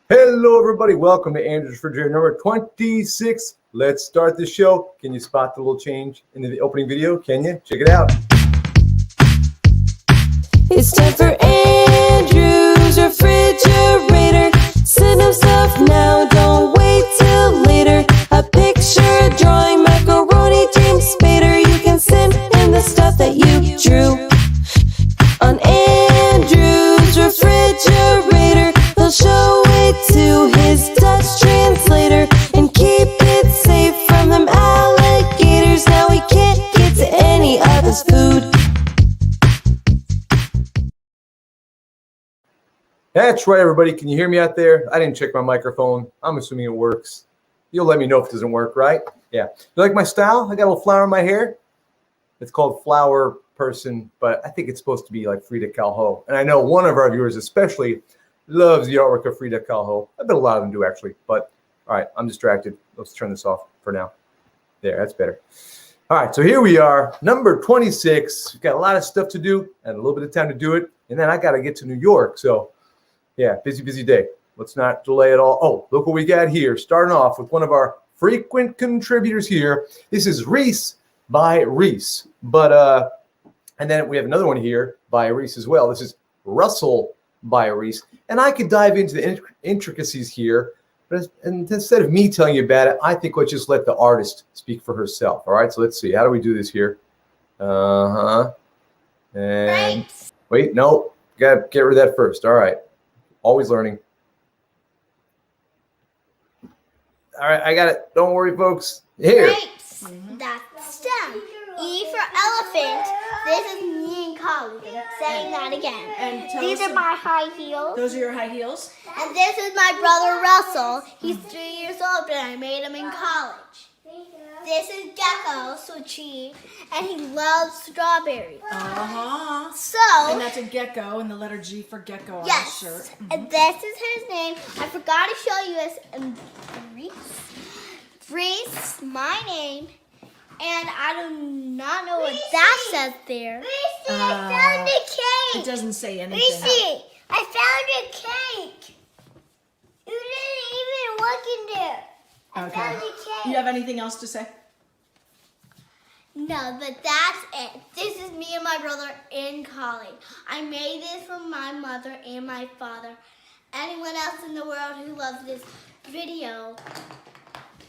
Hello, everybody. Welcome to Andrew's Refrigerator number 26. Let's start the show. Can you spot the little change in the opening video? Can you? Check it out. It's time for Andrew's Refrigerator. Send him stuff now, don't wait till later. A picture, a drawing, macaroni, James Spader. You can send him the stuff that you drew. On Andrew's Refrigerator, he'll show it to his Dutch translator and keep it safe from them alligators. Now he can't get to any of his food. That's right, everybody. Can you hear me out there? I didn't check my microphone. I'm assuming it works. You'll let me know if it doesn't work, right? Yeah. You like my style? I got a little flower in my hair. It's called Flower Person, but I think it's supposed to be like Frida Kahlo. And I know one of our viewers especially loves the artwork of Frida Kahlo. I bet a lot of them do, actually. But, all right, I'm distracted. Let's turn this off for now. There, that's better. All right, so here we are, number 26. We've got a lot of stuff to do and a little bit of time to do it. And then I got to get to New York. So, yeah, busy day. Let's not delay it all. Oh, look what we got here. Starting off with one of our frequent contributors here. This is Reese by Reese. But, and then we have another one here by Reese as well. This is Russell by Reese. And I could dive into the intricacies here. But instead of me telling you about it, I think let's just let the artist speak for herself. All right, so let's see. How do we do this here? And wait, no. Got to get rid of that first. All right. Always learning. All right, I got it. Don't worry, folks. Here. Grapes. That's STEM. E for elephant. This is me in college. I'm saying that again. And These are my high heels. Those are your high heels? And this is my brother Russell. He's 3 years old, but I made him in college. This is Gecko, Suchi, and he loves strawberries. Uh-huh. So, And that's a gecko, and the letter G for gecko on yes, his shirt. and this is his name. I forgot to show you this. Reese, my name, and I do not know what that says there. Reese, I found a cake. It doesn't say anything. Reese, I found a cake. You didn't even look in there. I found a cake. You have anything else to say? No, but that's it. This is me and my brother in college. I made this for my mother and my father. Anyone else in the world who loves this video,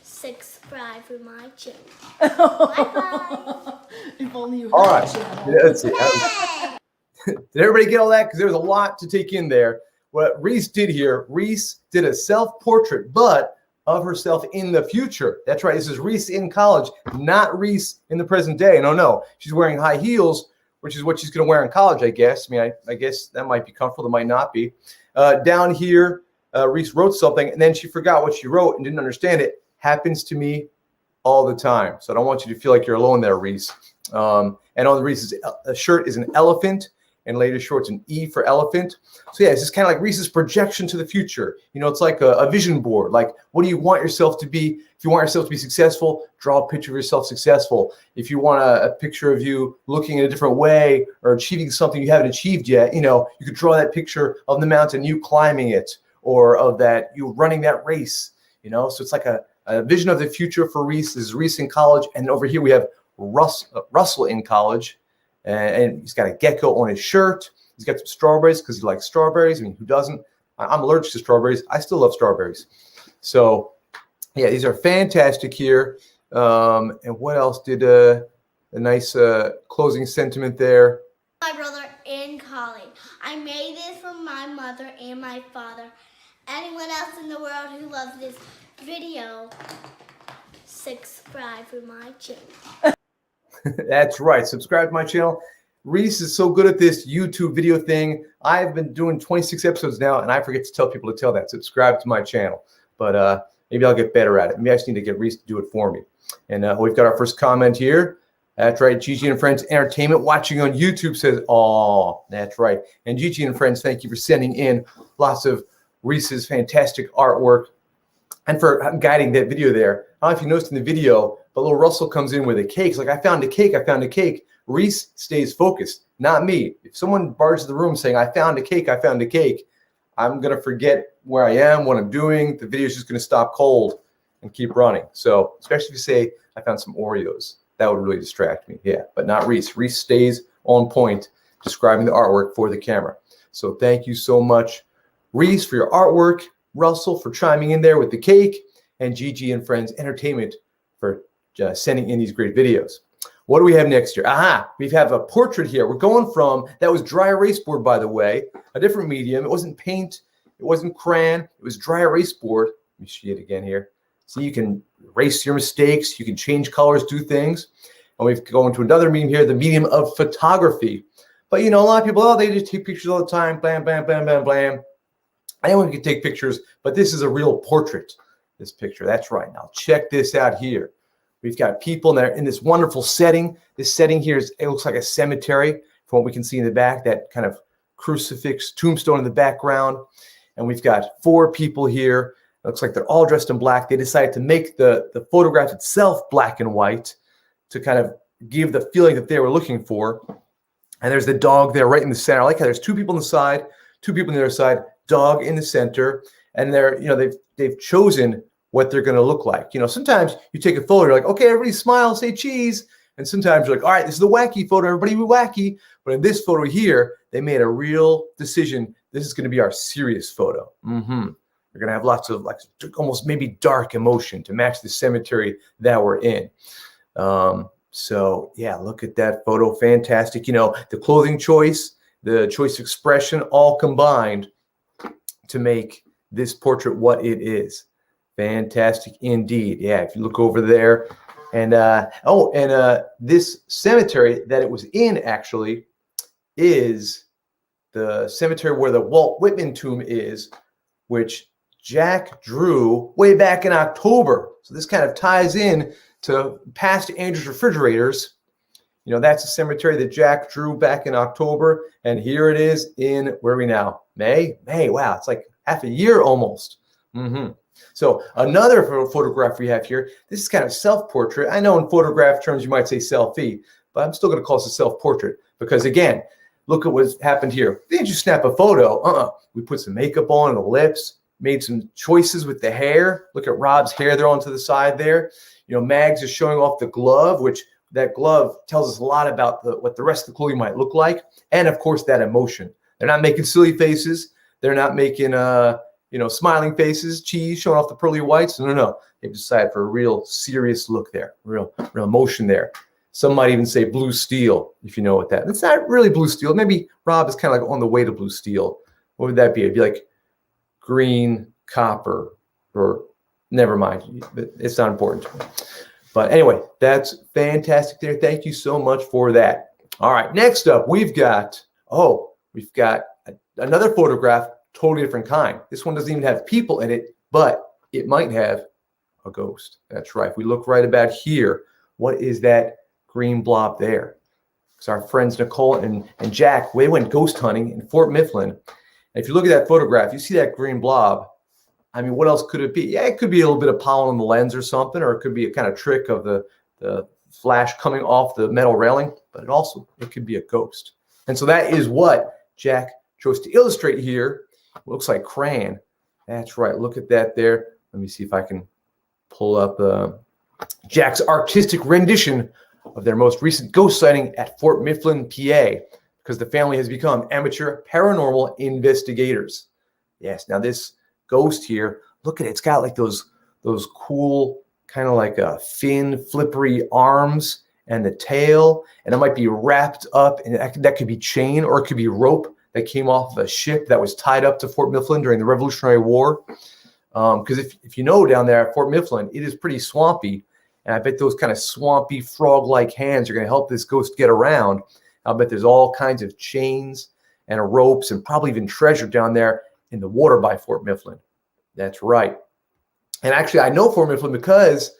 subscribe for my channel. Bye-bye. If only you had All a right. channel. Yeah, let's see. Did everybody get all that? Because there was a lot to take in there. What Reese did here, Reese did a self-portrait, but of herself in the future. That's right. This is Reese in college, not Reese in the present day. No. She's wearing high heels, which is what she's going to wear in college, I guess. I mean, I guess that might be comfortable. It might not be. Down here, Reese wrote something, and then she forgot what she wrote and didn't understand it. Happens to me all the time. So I don't want you to feel like you're alone there, Reese. And on Reese's shirt is an elephant, and later short's an E for elephant. So yeah, it's just kind of like Reese's projection to the future. You know, it's like a vision board. Like, what do you want yourself to be? If you want yourself to be successful, draw a picture of yourself successful. If you want a picture of you looking in a different way or achieving something you haven't achieved yet, you know, you could draw that picture of the mountain, you climbing it, or of that, you running that race, you know? So it's like a vision of the future for Reese. This is Reese in college. And over here we have Russell in college. And he's got a gecko on his shirt. He's got some strawberries because he likes strawberries. I mean, who doesn't? I'm allergic to strawberries. I still love strawberries. So, yeah, these are fantastic here. And what else did a nice closing sentiment there? My brother in college. I made this for my mother and my father. Anyone else in the world who loves this video, subscribe for my channel. That's right. Subscribe to my channel. Reese is so good at this YouTube video thing. I've been doing 26 episodes now, and I forget to tell people to tell that. Subscribe to my channel. But maybe I'll get better at it. Maybe I just need to get Reese to do it for me. And we've got our first comment here. That's right. Gigi and Friends Entertainment watching on YouTube says, "Oh, that's right." And Gigi and Friends, thank you for sending in lots of Reese's fantastic artwork and for guiding that video there. I don't know if you noticed in the video, but little Russell comes in with a cake. It's like, I found a cake. I found a cake. Reese stays focused, not me. If someone barges the room saying, I found a cake, I'm going to forget where I am, what I'm doing. The video is just going to stop cold and keep running. So especially if you say, I found some Oreos, that would really distract me. Yeah, but not Reese. Reese stays on point describing the artwork for the camera. So thank you so much, Reese, for your artwork, Russell for chiming in there with the cake, and Gigi and Friends Entertainment for sending in these great videos. What do we have next here? Aha, we have a portrait here. We're going from, that was dry erase board, by the way, a different medium. It wasn't paint, it wasn't crayon, it was dry erase board. Let me see it again here. So you can erase your mistakes, you can change colors, do things. And we've gone to another medium here, the medium of photography. But you know, a lot of people, oh, they just take pictures all the time, blam, blam, blam, blam, blam. Anyone can take pictures, but this is a real portrait, this picture. That's right. Now check this out here. We've got people there in this wonderful setting. This setting here, it looks like a cemetery from what we can see in the back, that kind of crucifix tombstone in the background. And we've got 4 people here. It looks like they're all dressed in black. They decided to make the photograph itself black and white to kind of give the feeling that they were looking for. And there's the dog there right in the center. I like how there's 2 people on the side, 2 people on the other side, dog in the center. And they're, you know, they've chosen what they're going to look like. You know, sometimes you take a photo, you're like, okay, everybody smile, say cheese. And sometimes you're like, all right, this is the wacky photo, everybody be wacky. But in this photo here, they made a real decision. This is going to be our serious photo. We're going to have lots of like almost maybe dark emotion to match the cemetery that we're in. So yeah, look at that photo. Fantastic. You know, the clothing choice, the choice of expression, all combined to make this portrait what it is. Fantastic indeed. Yeah, if you look over there, and this cemetery that it was in actually is the cemetery where the Walt Whitman tomb is, which Jack drew way back in October. So this kind of ties in to past Andrew's refrigerators. You know, that's a cemetery that Jack drew back in October, and here it is in, where are we now? May? Wow, it's like half a year almost. So another photograph we have here, this is kind of self-portrait. I know in photograph terms you might say selfie, but I'm still going to call this a self-portrait because, again, look at what's happened here. They didn't just snap a photo. We put some makeup on the lips, made some choices with the hair. Look at Rob's hair there onto the side there. You know, Mags is showing off the glove, which that glove tells us a lot about what the rest of the clothing might look like. And, of course, that emotion. They're not making silly faces. They're not making you know, smiling faces, cheese, showing off the pearly whites. No. They've decided for a real serious look there, real emotion there. Some might even say blue steel, if you know what that is. It's not really blue steel. Maybe Rob is kind of like on the way to blue steel. What would that be? It'd be like green, copper, or never mind. It's not important. But anyway, that's fantastic there. Thank you so much for that. All right, next up, we've got another photograph. Totally different kind. This one doesn't even have people in it, but it might have a ghost. That's right. If we look right about here, what is that green blob there? Because our friends Nicole and Jack, they went ghost hunting in Fort Mifflin. And if you look at that photograph, you see that green blob. I mean, what else could it be? Yeah, it could be a little bit of pollen on the lens or something, or it could be a kind of trick of the flash coming off the metal railing, but it could be a ghost. And so that is what Jack chose to illustrate here. Looks like crayon. That's right. Look at that there. Let me see if I can pull up Jack's artistic rendition of their most recent ghost sighting at Fort Mifflin, PA, because the family has become amateur paranormal investigators. Yes. Now this ghost here, look at it. It's got like those cool kind of like fin, flippery arms and the tail, and it might be wrapped up, and that could be chain or it could be rope that came off of a ship that was tied up to Fort Mifflin during the Revolutionary War. Because if you know down there at Fort Mifflin, it is pretty swampy. And I bet those kind of swampy frog-like hands are going to help this ghost get around. I'll bet there's all kinds of chains and ropes and probably even treasure down there in the water by Fort Mifflin. That's right. And actually, I know Fort Mifflin because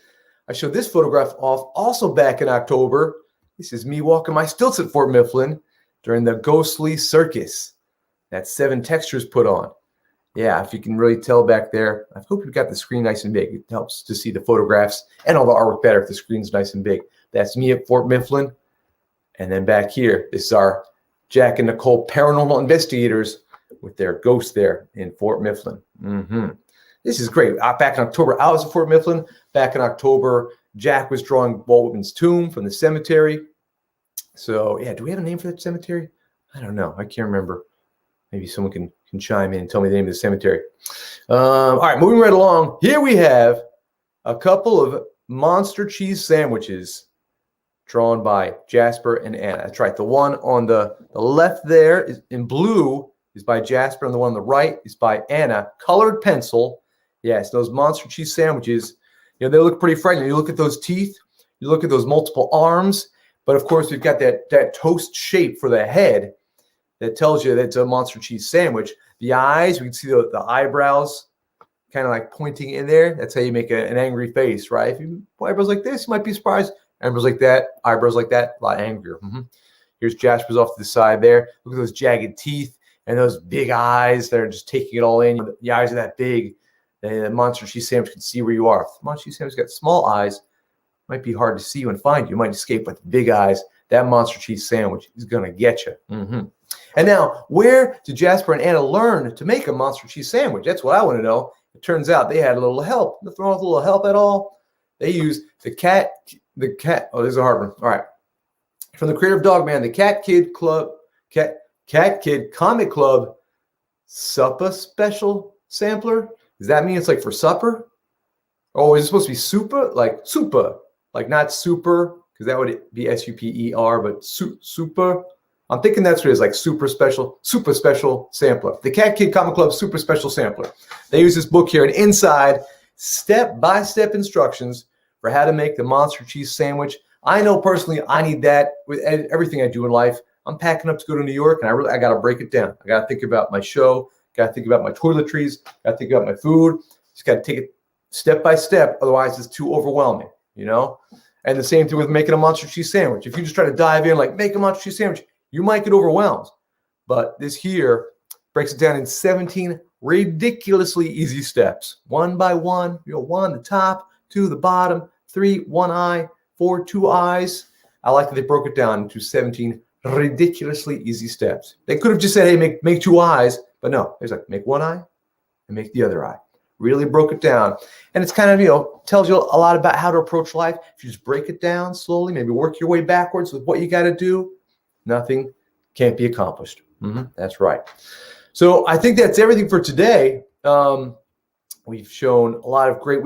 I showed this photograph off also back in October. This is me walking my stilts at Fort Mifflin during the ghostly circus that 7 Textures put on. Yeah, if you can really tell back there, I hope you've got the screen nice and big. It helps to see the photographs and all the artwork better if the screen's nice and big. That's me at Fort Mifflin. And then back here, this is our Jack and Nicole paranormal investigators with their ghost there in Fort Mifflin. This is great. Back in October, I was at Fort Mifflin. Back in October, Jack was drawing Walt Whitman's tomb from the cemetery. So, yeah, do we have a name for that cemetery? I don't know. I can't remember. Maybe someone can chime in and tell me the name of the cemetery. All right, moving right along. Here we have a couple of monster cheese sandwiches drawn by Jasper and Anna. That's right. The one on the left there is in blue is by Jasper, and the one on the right is by Anna. Colored pencil. Yes, those monster cheese sandwiches, they look pretty frightening. You look at those teeth, you look at those multiple arms, but of course we've got that toast shape for the head that tells you that it's a monster cheese sandwich. The eyes, we can see the eyebrows kind of like pointing in there. That's how you make an angry face, right? If you put eyebrows like this, you might be surprised. Eyebrows like that, a lot angrier. Here's Jasper's off to the side there. Look at those jagged teeth and those big eyes that are just taking it all in. The eyes are that big. The monster cheese sandwich can see where you are. If the monster cheese sandwich got small eyes, might be hard to see you and find you. You might escape with big eyes. That monster cheese sandwich is going to get you. And now, where did Jasper and Anna learn to make a monster cheese sandwich? That's what I want to know. It turns out they had a little help. Nothing wrong with a little help at all. They used the cat. Oh, this is a hard one. All right. From the creator of Dogman, the Cat Kid Comic Club Suppa Special Sampler. Does that mean it's like for supper? Oh, is it supposed to be super? Like super. Like not super, because that would be S-U-P-E-R, but super. I'm thinking that's what it is, like super special sampler. The Cat Kid Comic Club Super Special Sampler. They use this book here, and inside, step-by-step instructions for how to make the monster cheese sandwich. I know personally I need that with everything I do in life. I'm packing up to go to New York, and I got to break it down. I got to think about my show, got to think about my toiletries, got to think about my food. Just got to take it step by step, otherwise it's too overwhelming, And the same thing with making a monster cheese sandwich. If you just try to dive in like make a monster cheese sandwich, you might get overwhelmed. But this here breaks it down in 17 ridiculously easy steps. One by one, one the top, two the bottom, three, one eye, four, two eyes. I like that they broke it down into 17 ridiculously easy steps. They could have just said, hey, make two eyes, but no, there's like make one eye and make the other eye. Really broke it down. And it's kind of, tells you a lot about how to approach life. If you just break it down slowly, maybe work your way backwards with what you got to do, nothing can't be accomplished. That's right. So I think that's everything for today. We've shown a lot of great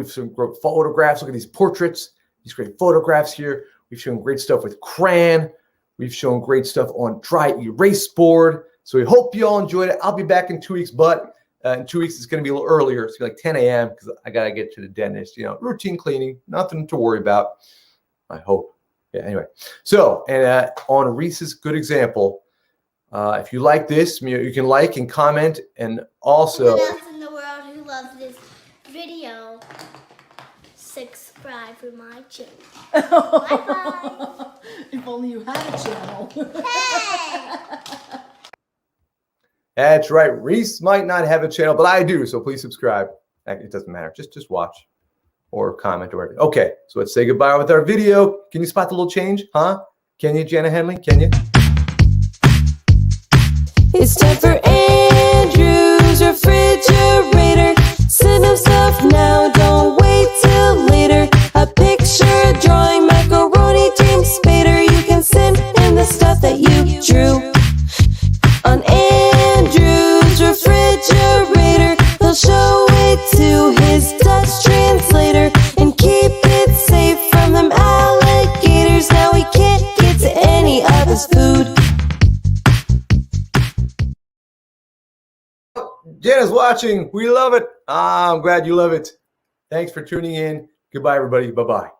photographs. Look at these portraits, these great photographs here. We've shown great stuff with crayon. We've shown great stuff on dry erase board. So we hope you all enjoyed it. I'll be back in 2 weeks, but in 2 weeks, it's going to be a little earlier. It's going to be like 10 a.m. because I got to get to the dentist. Routine cleaning, nothing to worry about. I hope. Yeah, anyway. So, and on Reese's Good Example, if you like this, you can like and comment. And also, anyone else in the world who loves this video, subscribe to my channel. Bye-bye. If only you had a channel. Hey! That's right. Reese might not have a channel, but I do. So please subscribe. It doesn't matter. Just watch or comment or whatever. Okay. So let's say goodbye with our video. Can you spot the little change? Huh? Can you, Jana Henley? Can you? It's time for Andrew's refrigerator. Send him stuff now, don't wait till later. A picture, drawing, macaroni, James Spader. You can send him the stuff that you drew on Andrew's refrigerator. He'll show it to his Dutch translator and keep it safe from them alligators. Now he can't get to any of his food. Jana's watching. We love it. I'm glad you love it. Thanks for tuning in. Goodbye, everybody. Bye-bye.